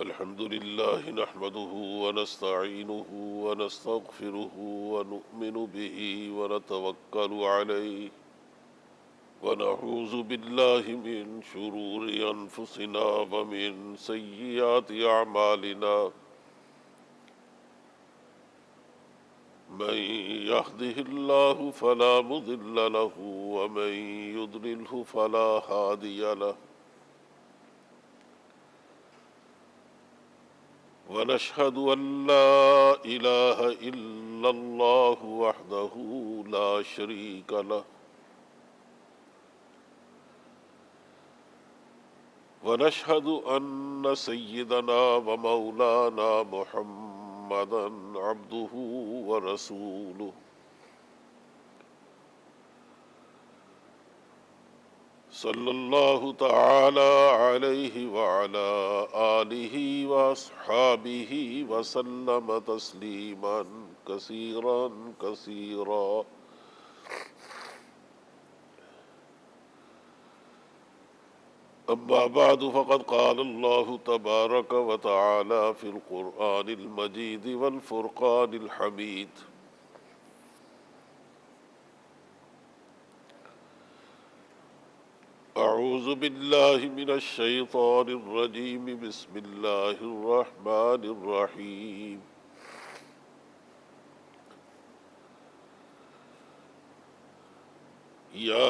الحمد لله نحمده ونستعينه ونستغفره ونؤمن به ونتوكل عليه ونعوذ بالله من شرور أنفسنا ومن سيئات أعمالنا من يهده الله فلا مضل له ومن يضلله فلا هادي له ونشهد أن لا إله إلا الله وحده لا شريك له ونشهد أن سيدنا ومولانا محمدا عبده ورسوله صلی اللہ تعالی علیہ وعلى آلہ واصحابہ وسلم تسلیما کثیرا کثیرا اما بعد فقد قال اللہ تبارک وتعالی فی القرآن المجید والفرقان الحمید اعوذ باللہ من الشیطان الرجیم بسم اللہ الرحمن الرحیم یا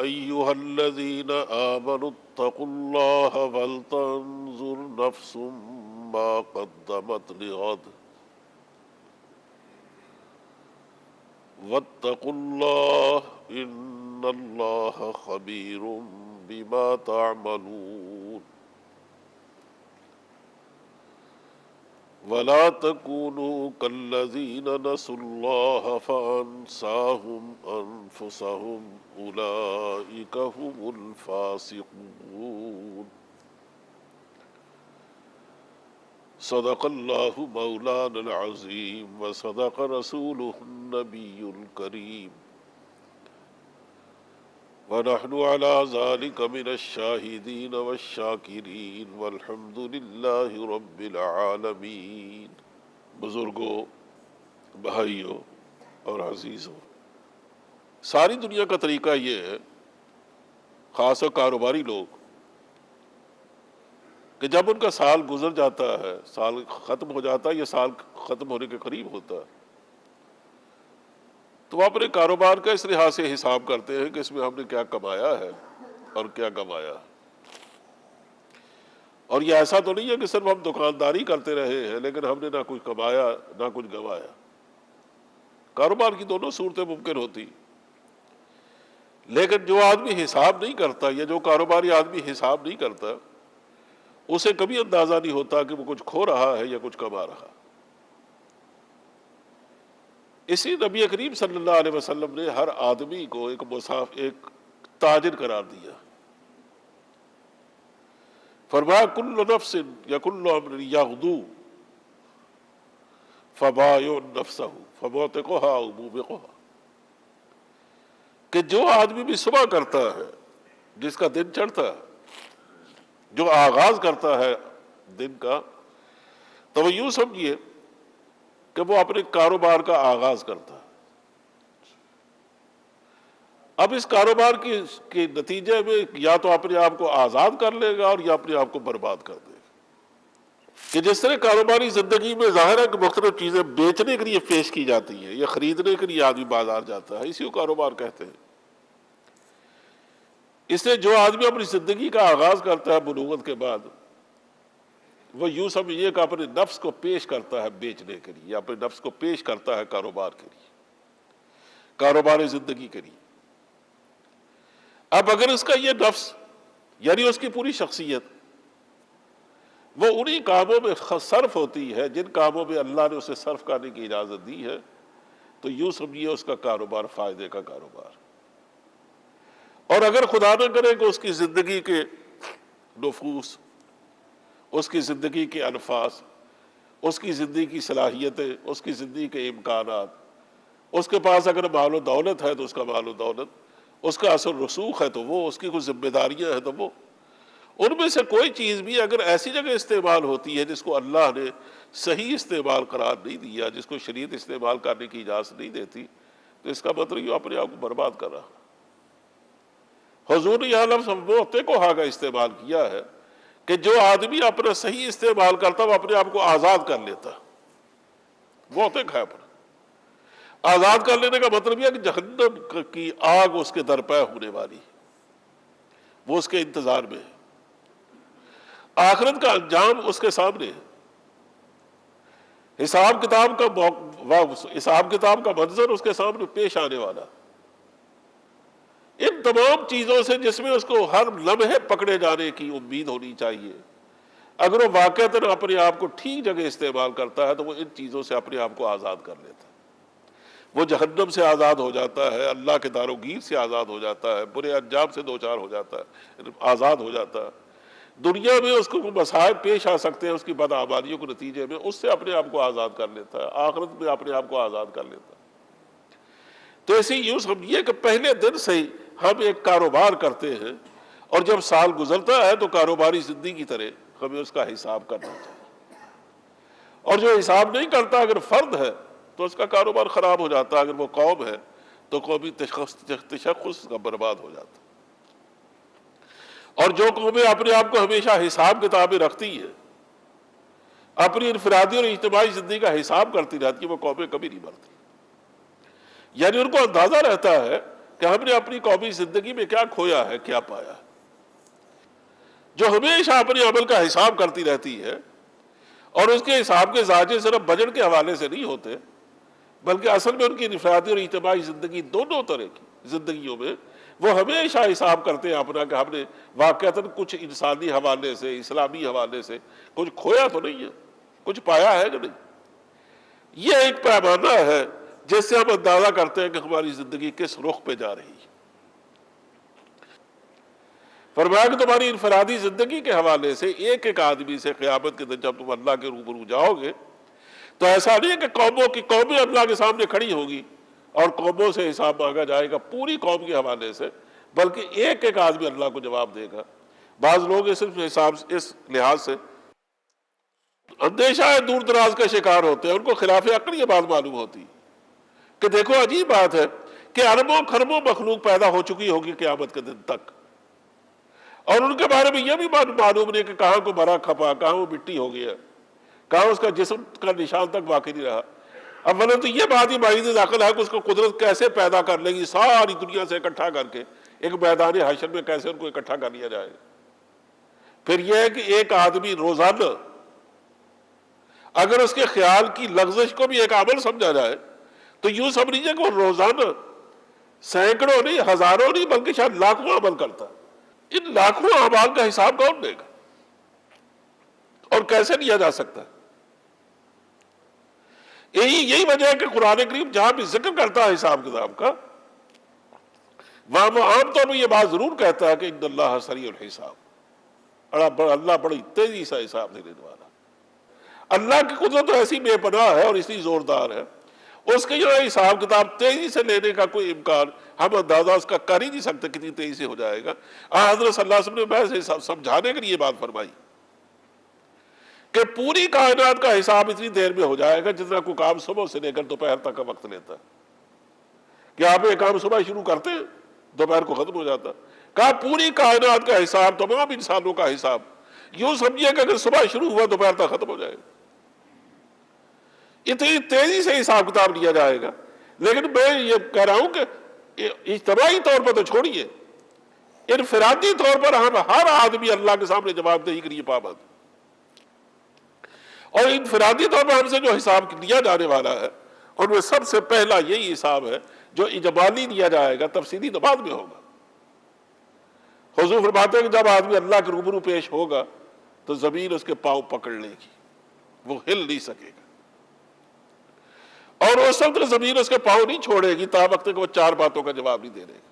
ایہا الذین آمنوا اتقوا اللہ ولتنظر نفس ما قدمت لغد واتقوا اللہ ان اللہ خبیر بما تعملون ولا تكونوا كالذين نسوا الله فأنساهم أنفسهم أولئك هم الفاسقون صدق الله مولانا العظيم وصدق رسوله النبي الكريم ونحن على ذلك من الشاهدين والشاكرين والحمد لله رب العالمين۔ بزرگوں، بھائیوں اور عزیزوں، ساری دنیا کا طریقہ یہ ہے، خاص طور کاروباری لوگ، کہ جب ان کا سال گزر جاتا ہے، سال ختم ہو جاتا ہے یا سال ختم ہونے کے قریب ہوتا ہے، تو وہ اپنے کاروبار کا اس لحاظ سے حساب کرتے ہیں کہ اس میں ہم نے کیا کمایا ہے اور کیا گنوایا ہے۔ اور یہ ایسا تو نہیں ہے کہ صرف ہم دکانداری کرتے رہے ہیں لیکن ہم نے نہ کچھ کمایا نہ کچھ گنوایا۔ کاروبار کی دونوں صورتیں ممکن ہوتی، لیکن جو آدمی حساب نہیں کرتا یا جو کاروباری آدمی حساب نہیں کرتا، اسے کبھی اندازہ نہیں ہوتا کہ وہ کچھ کھو رہا ہے یا کچھ کما رہا ہے۔ اسی نبی کریم صلی اللہ علیہ وسلم نے ہر آدمی کو ایک تاجر قرار دیا۔ فرمایا کل نفس یا کل امر یغدو فبائع نفسہ فموتقها او موبقها، کہ جو آدمی بھی صبح کرتا ہے، جس کا دن چڑھتا ہے، جو آغاز کرتا ہے دن کا، تو وہ یوں سمجھیے کہ وہ اپنے کاروبار کا آغاز کرتا ہے۔ اب اس کاروبار کے نتیجے میں یا تو اپنے آپ کو آزاد کر لے گا اور یا اپنے آپ کو برباد کر دے گا۔ کہ جس طرح کاروباری زندگی میں ظاہر ہے کہ مختلف چیزیں بیچنے کے لیے پیش کی جاتی ہیں یا خریدنے کے لیے آدمی بازار جاتا ہے، اسی کو کاروبار کہتے ہیں۔ اس لیے جو آدمی اپنی زندگی کا آغاز کرتا ہے بلوغت کے بعد، وہ یوں سمجھیے کہ اپنے نفس کو پیش کرتا ہے بیچنے کے لیے، یا اپنے نفس کو پیش کرتا ہے کاروبار کے لیے، کاروباری زندگی کے لیے۔ اب اگر اس کا یہ نفس یعنی اس کی پوری شخصیت وہ انہی کاموں میں صرف ہوتی ہے جن کاموں میں اللہ نے اسے صرف کرنے کی اجازت دی ہے، تو یوں سمجھیے اس کا کاروبار فائدے کا کاروبار۔ اور اگر خدا نہ کرے کہ اس کی زندگی کے نفوس، اس کی زندگی کے انفاس، اس کی زندگی کی صلاحیتیں، اس کی زندگی کے امکانات، اس کے پاس اگر مال و دولت ہے تو اس کا مال و دولت، اس کا اثر رسوخ ہے تو وہ، اس کی کچھ ذمہ داریاں ہیں تو وہ، ان میں سے کوئی چیز بھی اگر ایسی جگہ استعمال ہوتی ہے جس کو اللہ نے صحیح استعمال قرار نہیں دیا، جس کو شریعت استعمال کرنے کی اجازت نہیں دیتی، تو اس کا مطلب یہ اپنے آپ کو برباد کر رہا۔ حضور نے یہاں لفظ موتے کو ہاں کا استعمال کیا ہے کہ جو آدمی اپنا صحیح استعمال کرتا وہ اپنے آپ کو آزاد کر لیتا۔ موتے کھائے پر آزاد کر لینے کا مطلب یہ کہ جہنم کی آگ اس کے درپے ہونے والی، وہ اس کے انتظار میں ہے، آخرت کا انجام اس کے سامنے ہے، حساب کتاب کا منظر اس کے سامنے پیش آنے والا۔ ان تمام چیزوں سے جس میں اس کو ہر لمحے پکڑے جانے کی امید ہونی چاہیے، اگر وہ واقعتاً اپنے آپ کو ٹھیک جگہ استعمال کرتا ہے تو وہ ان چیزوں سے اپنے آپ کو آزاد کر لیتا ہے، وہ جہنم سے آزاد ہو جاتا ہے، اللہ کے دار و گیر سے آزاد ہو جاتا ہے، برے انجام سے دوچار ہو جاتا ہے، آزاد ہو جاتا ہے۔ دنیا میں اس کو مسائل پیش آ سکتے ہیں اس کی بدعمالیوں کے نتیجے میں، اس سے اپنے آپ کو آزاد کر لیتا ہے، آخرت میں اپنے آپ کو آزاد کر لیتا ہے۔ تو ایسے یوں سمجھیے کہ پہلے دن سے ہی ہم ایک کاروبار کرتے ہیں، اور جب سال گزرتا ہے تو کاروباری زندگی کی طرح ہمیں اس کا حساب کرنا چاہیے، اور جو حساب نہیں کرتا اگر فرد ہے تو اس کا کاروبار خراب ہو جاتا ہے، اگر وہ قوم ہے تو قومی تشخص کا برباد ہو جاتا ہے۔ اور جو قومیں اپنے آپ کو ہمیشہ حساب کتابیں رکھتی ہے، اپنی انفرادی اور اجتماعی زندگی کا حساب کرتی رہتی ہے، وہ قومیں کبھی نہیں مرتی۔ یعنی ان کو اندازہ رہتا ہے کہ ہم نے اپنی قومی زندگی میں کیا کھویا ہے، کیا پایا ہے۔ جو ہمیشہ اپنے عمل کا حساب کرتی رہتی ہے، اور اس کے حساب کے زاویے صرف بجٹ کے حوالے سے نہیں ہوتے، بلکہ اصل میں ان کی انفرادی اور اجتماعی زندگی دونوں طرح کی زندگیوں میں وہ ہمیشہ حساب کرتے ہیں اپنا کہ ہم نے واقعتاً کچھ انسانی حوالے سے، اسلامی حوالے سے کچھ کھویا تو نہیں ہے، کچھ پایا ہے کہ نہیں۔ یہ ایک پیمانہ ہے جس سے ہم اندازہ کرتے ہیں کہ ہماری زندگی کس رخ پہ جا رہی ہے۔ فرمایا کہ تمہاری انفرادی زندگی کے حوالے سے ایک ایک آدمی سے قیامت کے دن جب تم اللہ کے روبرو جاؤ گے تو ایسا نہیں ہے کہ قومیں اللہ کے سامنے کھڑی ہوگی اور قوموں سے حساب مانگا جائے گا پوری قوم کے حوالے سے، بلکہ ایک ایک آدمی اللہ کو جواب دے گا۔ بعض لوگ اس لحاظ سے اندیشہ دور دراز کا شکار ہوتے ہیں، ان کو خلاف عقل یہ بات معلوم ہوتی کہ دیکھو عجیب بات ہے کہ اربوں خربوں مخلوق پیدا ہو چکی ہوگی قیامت کے دن تک، اور ان کے بارے میں یہ بھی معلوم نہیں کہ کہاں کو مرا کھپا، کہاں وہ مٹی ہو گیا، کہاں اس کا جسم کا نشان تک باقی نہیں رہا۔ اولا تو یہ بات ہی بعید عقل ہے کہ اس کو قدرت کیسے پیدا کر لے گی ساری دنیا سے اکٹھا کر کے، ایک میدان حشر میں کیسے ان کو اکٹھا کر لیا جائے۔ پھر یہ ہے کہ ایک آدمی روزانہ اگر اس کے خیال کی لغزش کو بھی ایک عمل سمجھا جائے تو یوں سمجھ لیجیے کہ وہ روزانہ سینکڑوں نہیں، ہزاروں نہیں، بلکہ شاید لاکھوں عمل کرتا ہے۔ ان لاکھوں اعمال کا حساب کون دے گا اور کیسے لیا جا سکتا ہے؟ یہی وجہ ہے کہ قرآن کریم جہاں بھی ذکر کرتا ہے حساب کتاب کا، وہاں وہ عام طور پر یہ بات ضرور کہتا ہے کہ ان اللہ سریع الحساب، اللہ بڑی تیزی سے حساب دینے والا۔ اللہ کی قدرت تو ایسی بے پناہ ہے اور اتنی زوردار ہے، اس کے یہاں حساب کتاب تیزی سے لینے کا کوئی امکان ہم اندازہ اس کا کر ہی نہیں سکتے کتنی تیزی سے ہو جائے گا۔ حضرت صلی اللہ علیہ وسلم نے محض سمجھانے کے لیے بات فرمائی کہ پوری کائنات کا حساب اتنی دیر میں ہو جائے گا جتنا کوئی کام صبح سے لے کر دوپہر تک کا وقت لیتا ہے۔ کہ آپ ایک کام صبح شروع کرتے ہیں دوپہر کو ختم ہو جاتا ہے۔ کہا پوری کائنات کا حساب، تمام انسانوں کا حساب، یوں سمجھیے کہ اگر صبح شروع ہوا دوپہر تک ختم ہو جائے گا، اتنی تیزی سے حساب کتاب لیا جائے گا۔ لیکن میں یہ کہہ رہا ہوں کہ اجتماعی طور پر تو چھوڑیے، انفرادی طور پر ہم ہر آدمی اللہ کے سامنے جواب دہی کے لیے پابند، اور انفرادی طور پر ہم سے جو حساب لیا جانے والا ہے ان میں سب سے پہلا یہی حساب ہے جو اجمالی لیا جائے گا، تفصیلی تو بعد میں ہوگا۔ حضور فرماتے ہیں کہ جب آدمی اللہ کے روبرو پیش ہوگا تو زمین اس کے پاؤں پکڑ لے گی، وہ ہل نہیں سکے گا، اور اس وقت زمین اس کے پاؤں نہیں چھوڑے گی تا وقت کہ وہ چار باتوں کا جواب نہیں دے رہے گا۔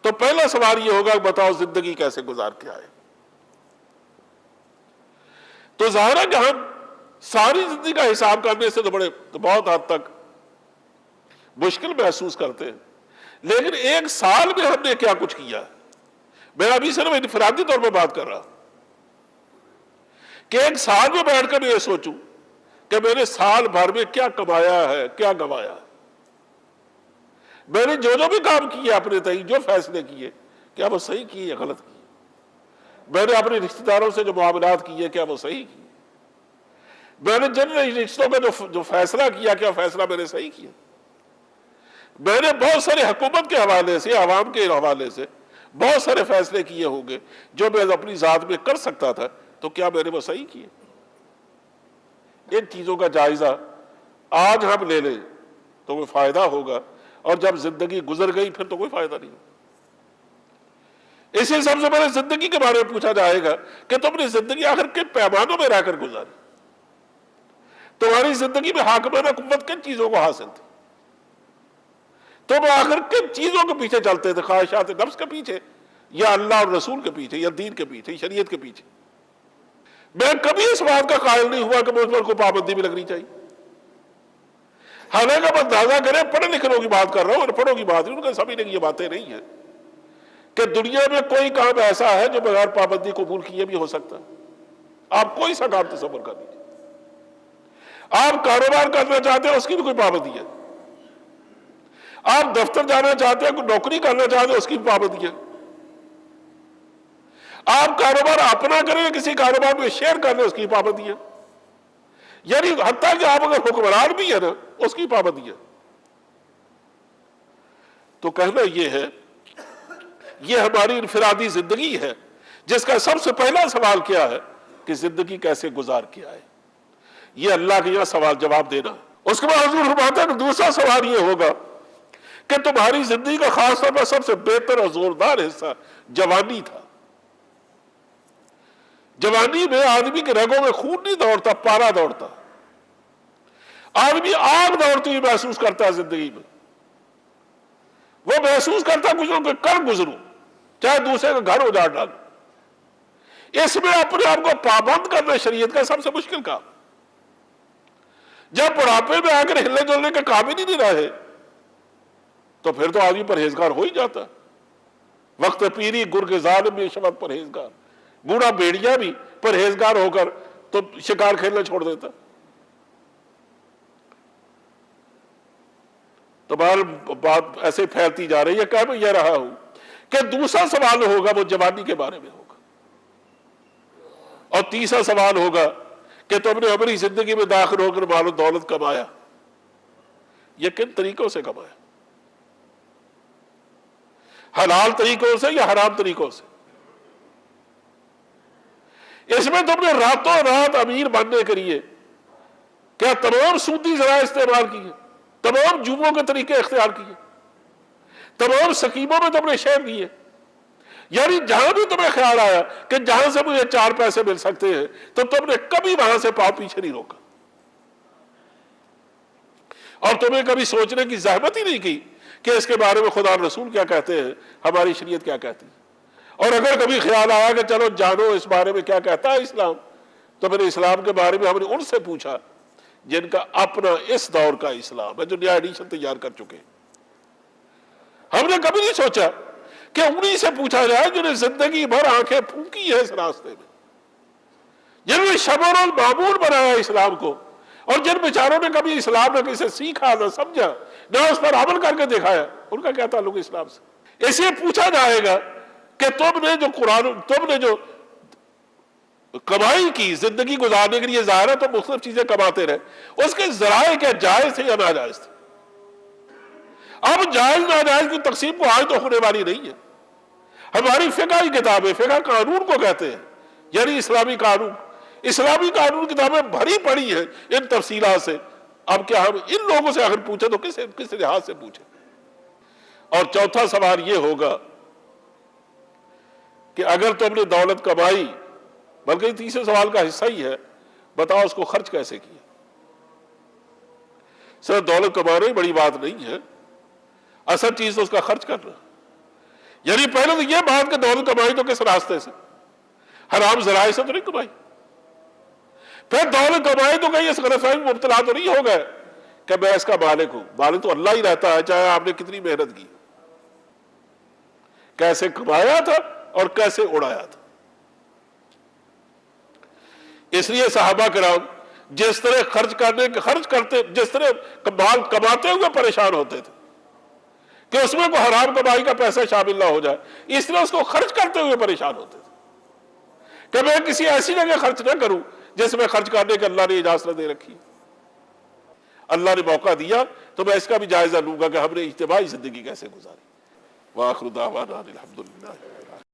تو پہلا سوال یہ ہوگا کہ بتاؤ زندگی کیسے گزار کے آئے۔ تو ظاہر ہے کہ ہم ساری زندگی کا حساب کرنے سے تو بہت حد تک مشکل محسوس کرتے ہیں، لیکن ایک سال میں ہم نے کیا کچھ کیا، میں ابھی صرف انفرادی طور پہ بات کر رہا ہوں کہ ایک سال میں بیٹھ کر یہ سوچوں کہ میں نے سال بھر میں کیا کمایا ہے، کیا گنوایا ہے، میں نے جو بھی کام کیے اپنے تئیں، جو فیصلے کیے، کیا وہ صحیح کیے یا غلط کیے، میں نے اپنے رشتہ داروں سے جو معاملات کیے کیا وہ صحیح کیے، میں نے جن رشتوں میں جو فیصلہ کیا کیا فیصلہ میں نے صحیح کیا، میں نے بہت سارے حکومت کے حوالے سے، عوام کے حوالے سے بہت سارے فیصلے کیے ہوں گے جو میں اپنی ذات میں کر سکتا تھا، تو کیا میں نے وہ صحیح کیے؟ ان چیزوں کا جائزہ آج ہم لے لیں تو کوئی فائدہ ہوگا، اور جب زندگی گزر گئی پھر تو کوئی فائدہ نہیں ہوگا۔ اسی سب سے پہلے زندگی کے بارے میں پوچھا جائے گا کہ تم نے زندگی آخر کن پیمانوں میں رہ کر گزاری، تمہاری زندگی میں حاکمانہ قوت کن چیزوں کو حاصل تھی، تم آخر کن چیزوں کے پیچھے چلتے تھے، خواہشات نفس کے پیچھے یا اللہ اور رسول کے پیچھے یا دین کے پیچھے، شریعت کے پیچھے؟ میں کبھی اس بات کا قائل نہیں ہوا کہ مجھ پر کوئی پابندی بھی لگنی چاہیے، حالانکہ اب اندازہ کریں پڑھے لکھے لوگوں کی بات کر رہا ہوں، اور پڑھوں کی بات نہیں، ان کا سمجھنے کی یہ باتیں نہیں ہیں کہ دنیا میں کوئی کام ایسا ہے جو بغیر پابندی قبول کیے بھی ہو سکتا ہے۔ آپ کوئی سا کام تصور کر لیجیے، آپ کاروبار کرنا چاہتے ہیں اس کی بھی کوئی پابندی ہے، آپ دفتر جانا چاہتے ہیں، کوئی نوکری کرنا چاہتے ہیں اس کی بھی پابندی ہے، آپ کاروبار اپنا کریں کسی کاروبار میں شیئر کرنے اس کی پابندی ہے، یعنی حتیٰ کہ آپ اگر حکمران بھی ہے نا اس کی پابندی ہے۔ تو کہنا یہ ہے، یہ ہماری انفرادی زندگی ہے جس کا سب سے پہلا سوال کیا ہے کہ زندگی کیسے گزار کیا ہے، یہ اللہ کے یہاں سوال جواب دینا۔ اس کے بعد حضور فرماتا ہے کہ دوسرا سوال یہ ہوگا کہ تمہاری زندگی کا خاص طور پر سب سے بہتر اور زوردار حصہ جوانی تھا۔ جوانی میں آدمی کے رگوں میں خون نہیں دوڑتا، پارا دوڑتا، آدمی آگ دوڑتی ہوئی محسوس کرتا ہے زندگی میں، وہ محسوس کرتا ہے کچھ کر گزروں، چاہے دوسرے کا گھر اجاڑ ڈالوں۔ اس میں اپنے آپ کو پابند کرنا شریعت کا سب سے مشکل کام۔ جب بڑھاپے میں آ کر ہلنے جلنے کے قابل ہی نہیں رہے تو پھر تو آدمی پرہیزگار ہو ہی جاتا ہے۔ وقت پیری گرگ ظالم بھی شبت پرہیزگار، بوڑھا بیڑیا بھی پرہیزگار ہو کر تو شکار کھیلنا چھوڑ دیتا۔ تو بات ایسے پھیلتی جا رہی ہے، کہہ میں یہ رہا ہوں کہ دوسرا سوال ہوگا وہ جوانی کے بارے میں ہوگا، اور تیسرا سوال ہوگا کہ تم نے اپنی زندگی میں داخل ہو کر مال و دولت کمایا، یہ کن طریقوں سے کمایا، حلال طریقوں سے یا حرام طریقوں سے؟ اس میں تم نے راتوں رات امیر بننے کے لیے کیا تمام سودی ذرائع استعمال کیے، تمام جوؤں کے طریقے اختیار کیے، تمام سکیموں میں تم نے شیئر دیے، یعنی جہاں بھی تمہیں خیال آیا کہ جہاں سے مجھے 4 پیسے مل سکتے ہیں تو تم نے کبھی وہاں سے پاؤں پیچھے نہیں روکا، اور تمہیں کبھی سوچنے کی زحمت ہی نہیں کی کہ اس کے بارے میں خدا اور رسول کیا کہتے ہیں، ہماری شریعت کیا کہتی ہے۔ اور اگر کبھی خیال آیا کہ چلو جانو اس بارے میں کیا کہتا ہے اسلام، تو پھر اسلام کے بارے میں ہم نے ان سے پوچھا جن کا اپنا اس دور کا اسلام ہے، جو نیا ایڈیشن تیار کر چکے۔ ہم نے کبھی نہیں سوچا کہ انہی سے پوچھا جائے جنہیں زندگی بھر آنکھیں پھونکی ہے اس راستے میں، جنہوں نے شب و روز معمول بنایا اسلام کو، اور جن بیچاروں نے کبھی اسلام نہ کسی سیکھا نہ سمجھا نہ اس پر عمل کر کے دکھایا، ان کا کیا تعلق اسلام سے؟ اسے پوچھا جائے گا کہ تم نے جو کمائی کی زندگی گزارنے کے لیے، ظاہر ہے تو مختلف چیزیں کماتے رہے، اس کے ذرائع کیا جائز تھے یا ناجائز تھے؟ اب جائز ناجائز کی تقسیم کو آج تو ہونے والی نہیں ہے۔ ہماری فقہ کی کتابیں، فقہ قانون کو کہتے ہیں، یعنی اسلامی قانون کتابیں بھری پڑی ہیں ان تفصیلات سے۔ اب کیا ہم ان لوگوں سے اگر پوچھیں تو کس لحاظ سے پوچھیں؟ اور چوتھا سوال یہ ہوگا کہ اگر تم نے دولت کمائی، بلکہ تیسرے سوال کا حصہ ہی ہے، بتاؤ اس کو خرچ کیسے کیا؟ صرف دولت کمانا ہی بڑی بات نہیں ہے، اصل چیز تو اس کا خرچ کرنا۔ یعنی پہلے تو یہ بات کہ دولت کمائی تو کس راستے سے، حرام ذرائع سے تو نہیں کمائی، پھر دولت کمائی تو کہیں اس غلط فہمی میں مبتلا تو نہیں ہو گئے کہ میں اس کا مالک ہوں۔ مالک تو اللہ ہی رہتا ہے، چاہے آپ نے کتنی محنت کی، کیسے کمایا تھا اور کیسے اڑایا تھا۔ اس لیے صحابہ کرام جس طرح خرچ کرتے، جس طرح مال کماتے ہوئے پریشان ہوتے تھے کہ اس میں کوئی حرام کمائی کا پیسہ شامل نہ ہو جائے، اس طرح اس کو خرچ کرتے ہوئے پریشان ہوتے تھے کہ میں کسی ایسی جگہ خرچ نہ کروں جس میں خرچ کرنے کے اللہ نے اجازت دے رکھی۔ اللہ نے موقع دیا تو میں اس کا بھی جائزہ لوں گا کہ ہم نے اجتماعی زندگی کیسے گزاری۔ وآخر دعوانا الحمدللہ۔